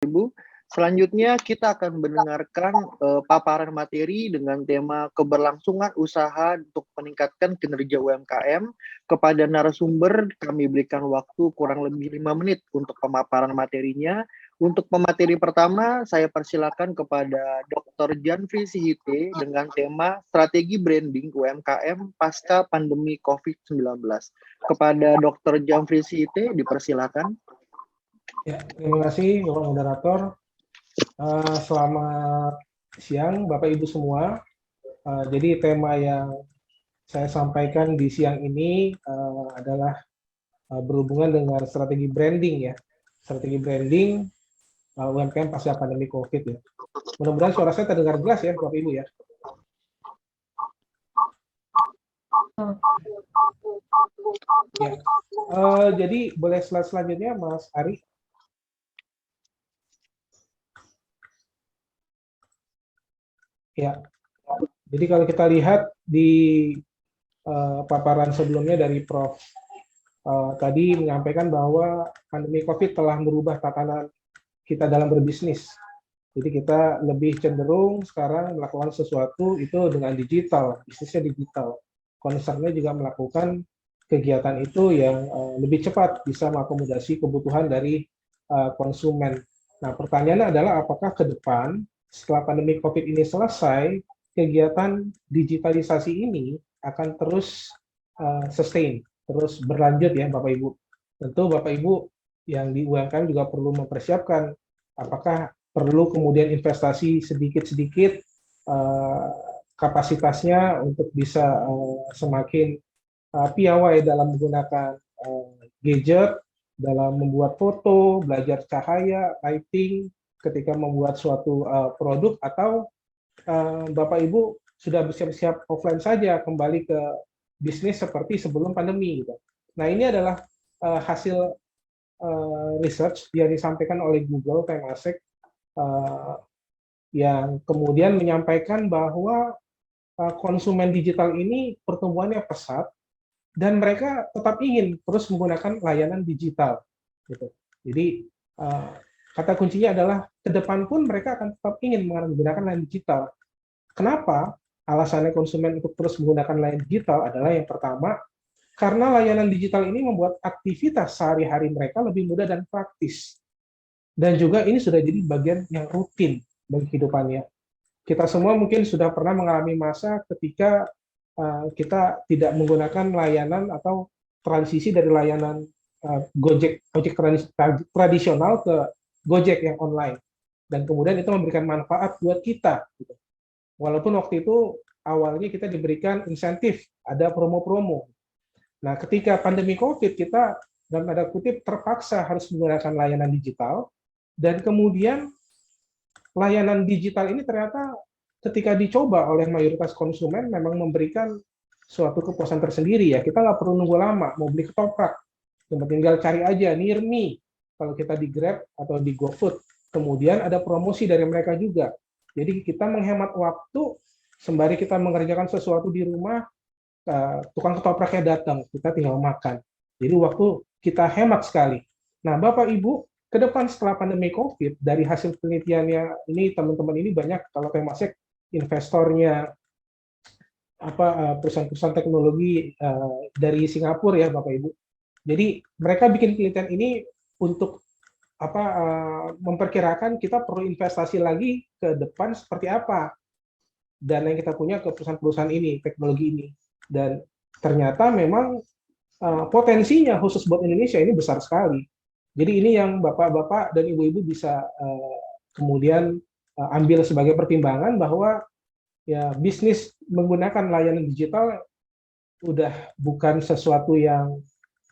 Ibu. Selanjutnya kita akan mendengarkan paparan materi dengan tema keberlangsungan usaha untuk meningkatkan kinerja UMKM. Kepada narasumber kami berikan waktu kurang lebih 5 menit untuk pemaparan materinya. Untuk pemateri pertama, saya persilakan kepada Dr. Janfri Sihite dengan tema strategi branding UMKM pasca pandemi COVID-19. Kepada Dr. Janfri Sihite, dipersilakan. Ya, terima kasih Bapak Moderator. Selamat siang Bapak Ibu semua. Jadi tema yang saya sampaikan di siang ini adalah berhubungan dengan strategi branding ya. Strategi branding UMKM pasca pandemi COVID ya. Mudah-mudahan suara saya terdengar jelas ya Bapak Ibu ya. Ya. Jadi boleh slide selanjutnya Mas Ari. Ya, jadi kalau kita lihat di paparan sebelumnya dari Prof. Tadi menyampaikan bahwa pandemi COVID telah merubah tatanan kita dalam berbisnis. Jadi kita lebih cenderung sekarang melakukan sesuatu itu dengan digital, bisnisnya digital. Concernnya juga melakukan kegiatan itu yang lebih cepat bisa mengakomodasi kebutuhan dari konsumen. Nah, pertanyaannya adalah apakah ke depan setelah pandemi COVID ini selesai, kegiatan digitalisasi ini akan terus sustain, terus berlanjut ya Bapak Ibu. Tentu Bapak Ibu yang di UMKM juga perlu mempersiapkan apakah perlu kemudian investasi sedikit-sedikit kapasitasnya untuk bisa semakin piawai dalam menggunakan gadget, dalam membuat foto, belajar cahaya, lighting, ketika membuat suatu produk, atau Bapak Ibu sudah bersiap-siap offline saja kembali ke bisnis seperti sebelum pandemi. Gitu. Nah ini adalah hasil research yang disampaikan oleh Google Temasek yang kemudian menyampaikan bahwa konsumen digital ini pertumbuhannya pesat dan mereka tetap ingin terus menggunakan layanan digital. Gitu. Jadi kata kuncinya adalah ke depan pun mereka akan tetap ingin menggunakan layanan digital. Kenapa? Alasannya konsumen untuk terus menggunakan layanan digital adalah yang pertama, karena layanan digital ini membuat aktivitas sehari-hari mereka lebih mudah dan praktis. Dan juga ini sudah jadi bagian yang rutin bagi kehidupannya. Kita semua mungkin sudah pernah mengalami masa ketika kita tidak menggunakan layanan atau transisi dari layanan Gojek tradisional ke Gojek yang online. Dan kemudian itu memberikan manfaat buat kita. Gitu. Walaupun waktu itu awalnya kita diberikan insentif, ada promo-promo. Nah, ketika pandemi COVID, kita dalam tanda kutip terpaksa harus menggunakan layanan digital, dan kemudian layanan digital ini ternyata ketika dicoba oleh mayoritas konsumen memang memberikan suatu kepuasan tersendiri ya. Kita nggak perlu nunggu lama, mau beli ketoprak, tinggal cari aja near me, kalau kita di Grab atau di GoFood. Kemudian ada promosi dari mereka juga. Jadi kita menghemat waktu, sembari kita mengerjakan sesuatu di rumah, tukang ketopraknya datang, kita tinggal makan. Jadi waktu kita hemat sekali. Nah, Bapak Ibu, ke depan setelah pandemi COVID, dari hasil penelitiannya ini teman-teman ini banyak, kalau Temasek investornya perusahaan-perusahaan teknologi dari Singapura ya Bapak Ibu. Jadi mereka bikin penelitian ini untuk memperkirakan kita perlu investasi lagi ke depan seperti apa dana yang kita punya ke perusahaan-perusahaan ini, teknologi ini. Dan ternyata memang potensinya khusus buat Indonesia ini besar sekali. Jadi ini yang Bapak-Bapak dan Ibu-Ibu bisa kemudian ambil sebagai pertimbangan bahwa ya bisnis menggunakan layanan digital udah bukan sesuatu yang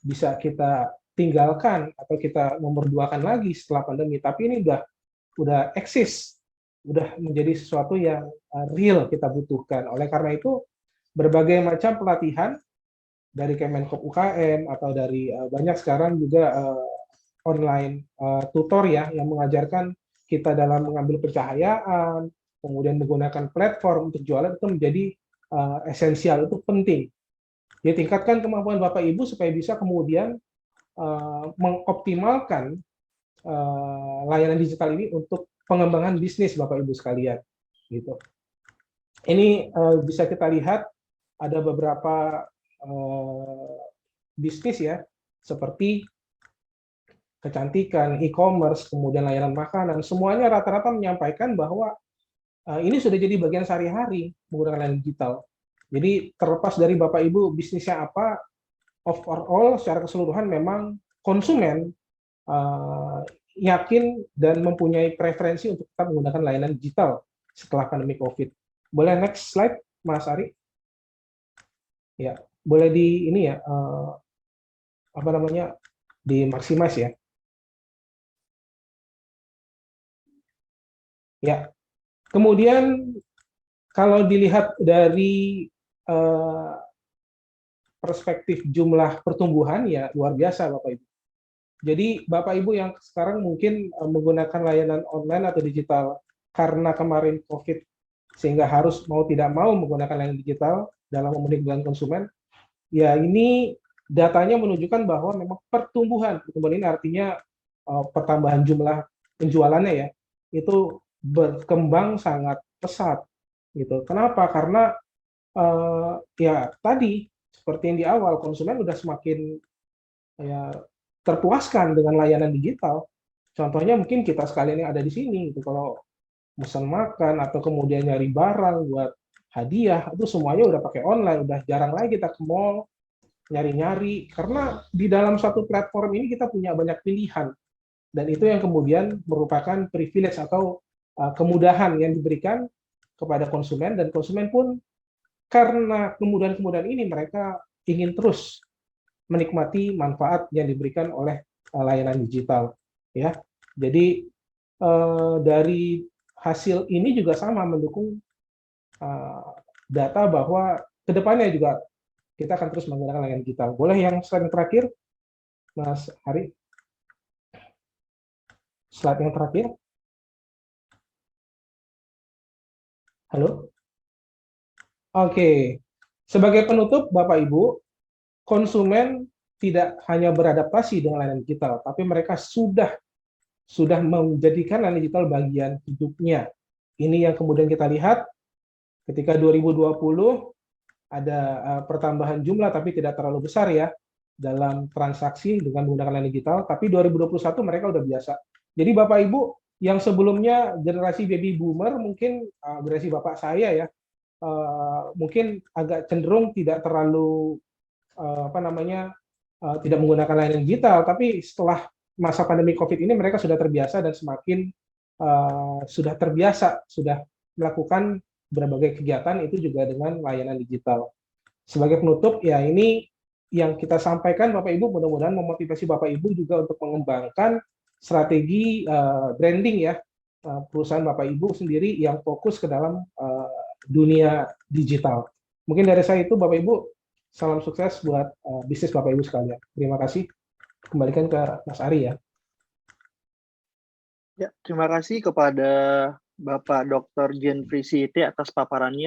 bisa kita tinggalkan atau kita nomor duakan lagi setelah pandemi, tapi ini udah eksis, udah menjadi sesuatu yang real kita butuhkan. Oleh karena itu berbagai macam pelatihan dari Kemenkop UKM atau dari banyak sekarang juga online tutor ya yang mengajarkan kita dalam mengambil pencahayaan, kemudian menggunakan platform untuk jualan itu menjadi esensial, itu penting. Jadi tingkatkan kemampuan Bapak Ibu supaya bisa kemudian mengoptimalkan layanan digital ini untuk pengembangan bisnis Bapak Ibu sekalian gitu. Ini bisa kita lihat ada beberapa bisnis ya, seperti kecantikan, e-commerce, kemudian layanan makanan, semuanya rata-rata menyampaikan bahwa ini sudah jadi bagian sehari-hari menggunakan layanan digital. Jadi terlepas dari Bapak Ibu bisnisnya apa, overall secara keseluruhan memang konsumen yakin dan mempunyai preferensi untuk tetap menggunakan layanan digital setelah pandemi COVID. Boleh next slide, Mas Ari? Ya, boleh di ini ya, apa namanya, di maximize ya. Ya, kemudian kalau dilihat dari perspektif jumlah pertumbuhan ya luar biasa Bapak Ibu. Jadi Bapak Ibu yang sekarang mungkin menggunakan layanan online atau digital karena kemarin COVID sehingga harus mau tidak mau menggunakan layanan digital dalam memenuhi kebutuhan konsumen, ya ini datanya menunjukkan bahwa memang pertumbuhan ini artinya pertambahan jumlah penjualannya ya itu berkembang sangat pesat gitu. Kenapa? Karena ya tadi seperti yang di awal konsumen udah semakin ya terpuaskan dengan layanan digital. Contohnya mungkin kita sekalian yang ada di sini gitu, kalau pesan makan atau kemudian nyari barang buat hadiah itu semuanya udah pakai online, udah jarang lagi kita ke mall nyari-nyari karena di dalam satu platform ini kita punya banyak pilihan dan itu yang kemudian merupakan privilege atau kemudahan yang diberikan kepada konsumen dan konsumen pun karena kemudahan-kemudahan ini mereka ingin terus menikmati manfaat yang diberikan oleh layanan digital ya. Jadi dari hasil ini juga sama mendukung data bahwa kedepannya juga kita akan terus menggunakan layanan digital. Boleh yang slide yang terakhir, Mas Hari? Slide yang terakhir. Halo? Oke. Sebagai penutup, Bapak Ibu, konsumen tidak hanya beradaptasi dengan layanan digital, tapi mereka sudah menjadikan layanan digital bagian hidupnya. Ini yang kemudian kita lihat ketika 2020 ada pertambahan jumlah tapi tidak terlalu besar ya dalam transaksi dengan menggunakan layanan digital, tapi 2021 mereka udah biasa. Jadi Bapak Ibu yang sebelumnya generasi baby boomer mungkin generasi bapak saya ya mungkin agak cenderung tidak terlalu apa namanya tidak menggunakan layanan digital, tapi setelah masa pandemi COVID ini mereka sudah terbiasa dan semakin sudah terbiasa sudah melakukan berbagai kegiatan itu juga dengan layanan digital. Sebagai penutup ya ini yang kita sampaikan Bapak Ibu, mudah-mudahan memotivasi Bapak Ibu juga untuk mengembangkan strategi branding ya perusahaan Bapak Ibu sendiri yang fokus ke dalam dunia digital. Mungkin dari saya itu Bapak Ibu, salam sukses buat bisnis Bapak Ibu sekalian. Terima kasih. Kembalikan ke Mas Ari ya. Ya, terima kasih kepada Bapak Dr. Jeffrey Siti atas paparannya.